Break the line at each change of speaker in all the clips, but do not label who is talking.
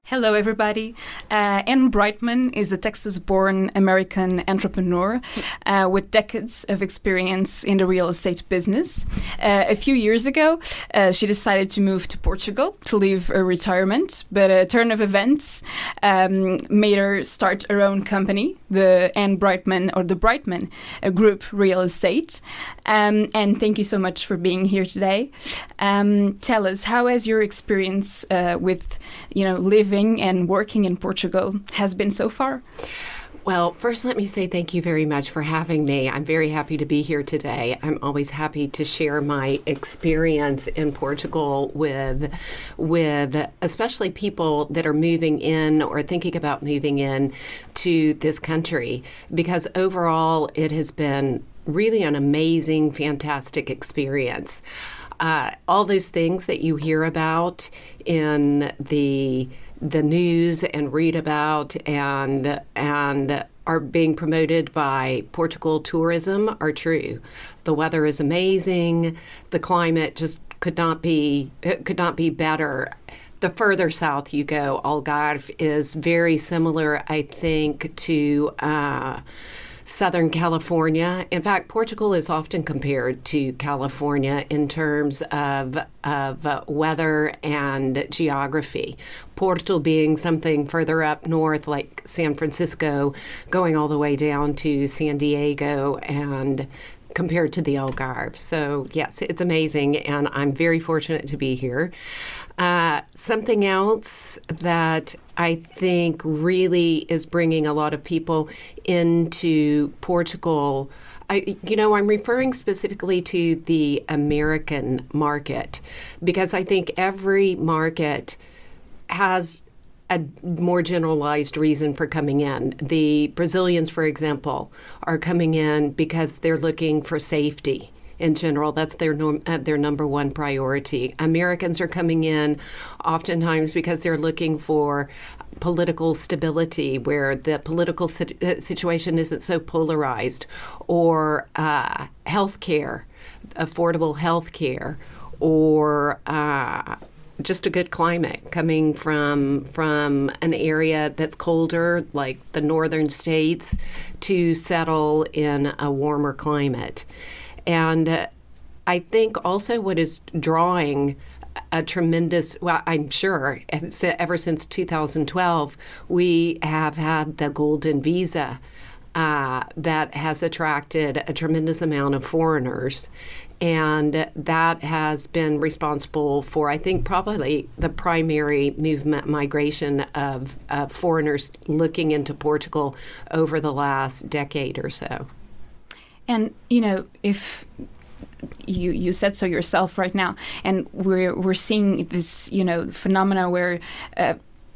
Hello, everybody. Anne Brightman is a Texas-born American entrepreneur with decades of experience in the real estate business. A few years ago, she decided to move to Portugal to leave her retirement, but a turn of events made her start her own company, the Anne Brightman or the Brightman Group Real Estate. And thank you so much for being here today. Tell us, how has your experience with, living and working in Portugal has been so far?
Well, first, let me say thank you very much for having me. I'm very happy to be here today. I'm always happy to share my experience in Portugal with especially people that are moving in or thinking about moving in to this country, because overall it has been really an amazing, fantastic experience. All those things that you hear about in the news and read about and are being promoted by Portugal tourism are true. The weather is amazing. The climate just could not be better. The further south you go, Algarve is very similar, I think, to Southern California. In fact, Portugal is often compared to California in terms of weather and geography. Porto being something further up north, like San Francisco, going all the way down to San Diego, and compared to the Algarve. So yes, it's amazing, and I'm very fortunate to be here. Something else that I think really is bringing a lot of people into Portugal, I'm referring specifically to the American market, because I think every market has a more generalized reason for coming in. The Brazilians, for example, are coming in because they're looking for safety. In general, that's their number one priority. Americans are coming in oftentimes because they're looking for political stability, where the political situation isn't so polarized, or health care, affordable health care, or just a good climate, coming from an area that's colder, like the northern states, to settle in a warmer climate. And I think also what is drawing a tremendous, well, I'm sure, ever since 2012, we have had the Golden Visa that has attracted a tremendous amount of foreigners. And that has been responsible for, I think, probably the primary migration of foreigners looking into Portugal over the last decade or so.
And, if you said so yourself right now, and we're seeing this, phenomena where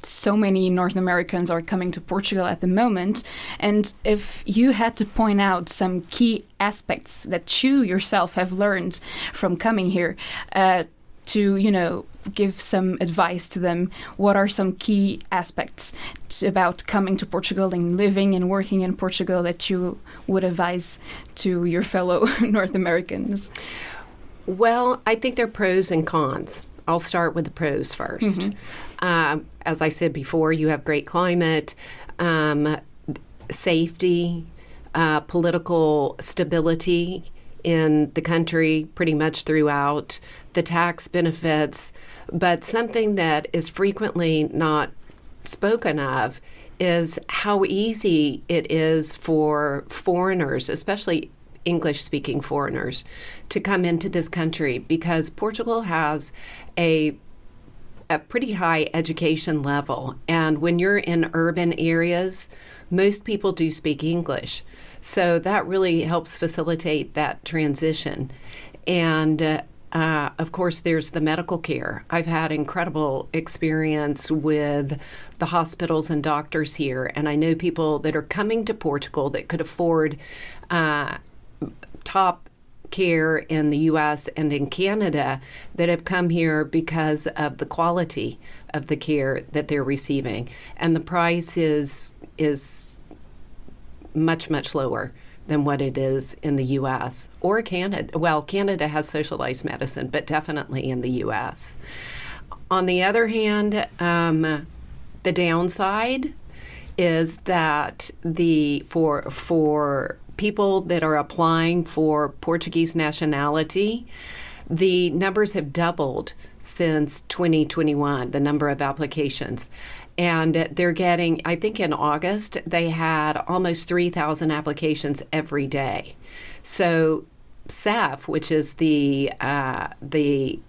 so many North Americans are coming to Portugal at the moment. And if you had to point out some key aspects that you yourself have learned from coming here, to, give some advice to them, what are some key aspects about coming to Portugal and living and working in Portugal that you would advise to your fellow North Americans?
Well, I think there are pros and cons. I'll start with the pros first. Mm-hmm. As I said before, you have great climate, safety, political stability in the country pretty much throughout, the tax benefits. But something that is frequently not spoken of is how easy it is for foreigners, especially English-speaking foreigners, to come into this country, because Portugal has a pretty high education level. And when you're in urban areas, most people do speak English. So that really helps facilitate that transition. And of course, there's the medical care. I've had incredible experience with the hospitals and doctors here. And I know people that are coming to Portugal that could afford top care in the U.S. and in Canada that have come here because of the quality of the care that they're receiving. And the price is much, much lower than what it is in the U.S. or Canada. Well, Canada has socialized medicine, but definitely in the U.S. On the other hand, The downside is that for people that are applying for Portuguese nationality, the numbers have doubled since 2021, the number of applications. And they're getting, I think in August, they had almost 3,000 applications every day. So SAF, which is the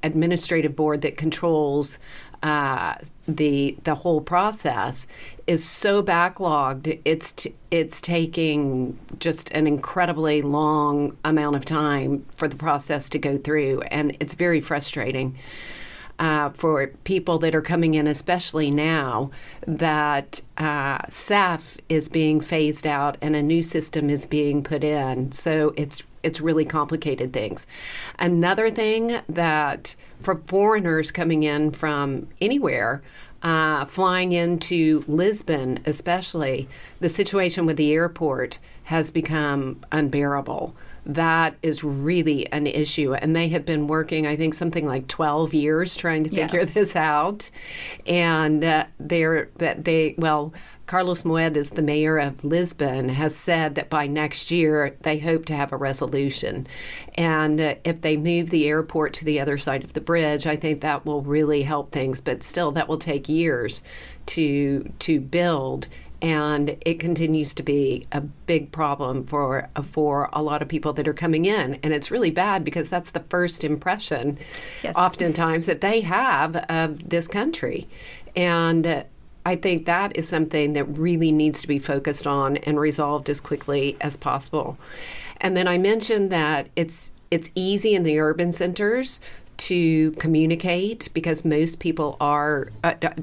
administrative board that controls the whole process, is so backlogged. It's taking just an incredibly long amount of time for the process to go through, and it's very frustrating for people that are coming in, especially now that SAF is being phased out and a new system is being put in. So it's really complicated things. Another thing that for foreigners coming in from anywhere, flying into Lisbon especially, the situation with the airport has become unbearable. That is really an issue. And they have been working, I think, something like 12 years trying to figure this out. And Carlos Moedas, the mayor of Lisbon, has said that by next year they hope to have a resolution. And if they move the airport to the other side of the bridge, I think that will really help things. But still, that will take years to build. And it continues to be a big problem for a lot of people that are coming in. And it's really bad because that's the first impression, oftentimes, that they have of this country. And I think that is something that really needs to be focused on and resolved as quickly as possible. And then I mentioned that it's easy in the urban centers to communicate because most people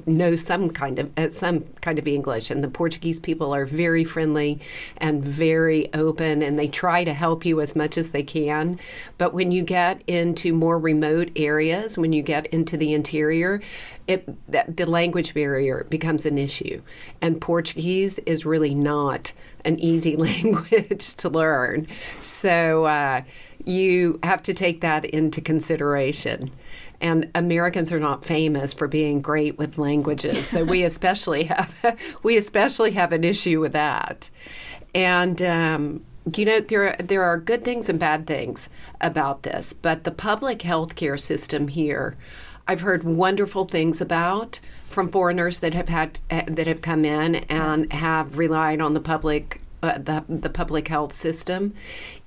know some kind of English, and the Portuguese people are very friendly and very open, and they try to help you as much as they can. But when you get into more remote areas, when you get into the interior, the language barrier becomes an issue, and Portuguese is really not an easy language to learn. So you have to take that into consideration. And Americans are not famous for being great with languages, so we especially have an issue with that. And there are good things and bad things about this, but the public health care system here, I've heard wonderful things about from foreigners that have come in and have relied on the public health system.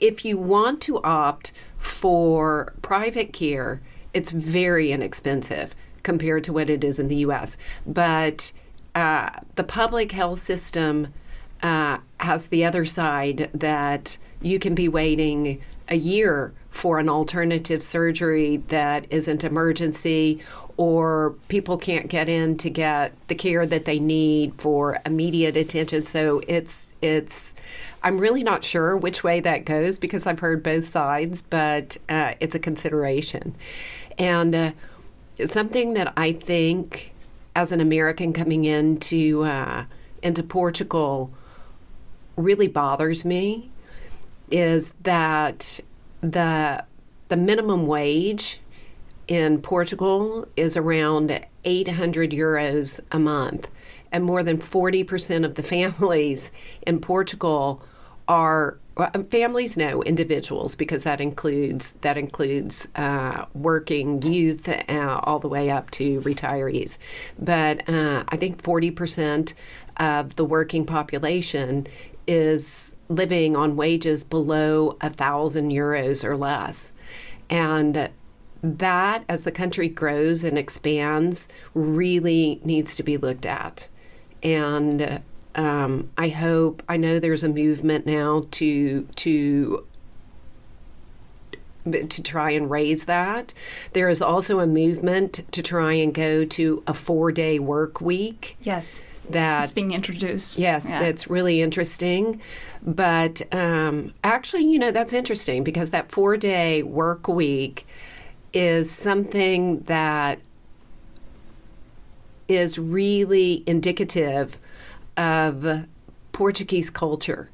If you want to opt for private care, it's very inexpensive compared to what it is in the U.S. But the public health system has the other side that you can be waiting a year for an alternative surgery that isn't emergency, or people can't get in to get the care that they need for immediate attention. So I'm really not sure which way that goes because I've heard both sides, but it's a consideration. And something that I think as an American coming into Portugal really bothers me is that the minimum wage in Portugal is around 800 euros a month, and more than 40% of the families in Portugal are families, no, individuals, because that includes working youth all the way up to retirees. But I think 40% of the working population is living on wages below 1,000 euros or less. And that, as the country grows and expands, really needs to be looked at. And I know there's a movement now to try and raise that. There is also a movement to try and go to a 4-day work week.
Yes. That's being introduced.
Yes, yeah. That's really interesting. But actually, that's interesting because that 4-day work week is something that is really indicative of Portuguese culture,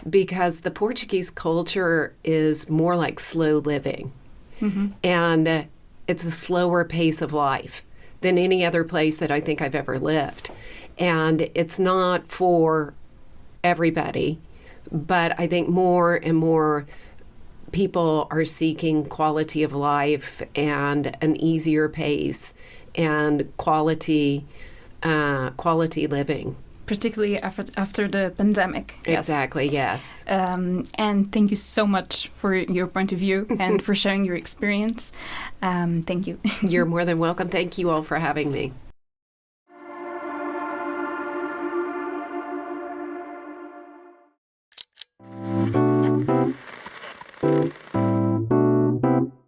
because the Portuguese culture is more like slow living. Mm-hmm. And it's a slower pace of life than any other place that I think I've ever lived. And it's not for everybody, but I think more and more people are seeking quality of life and an easier pace and quality living.
Particularly after the pandemic.
Exactly, yes.
And thank you so much for your point of view and for sharing your experience. Thank you.
You're more than welcome. Thank you all for having me.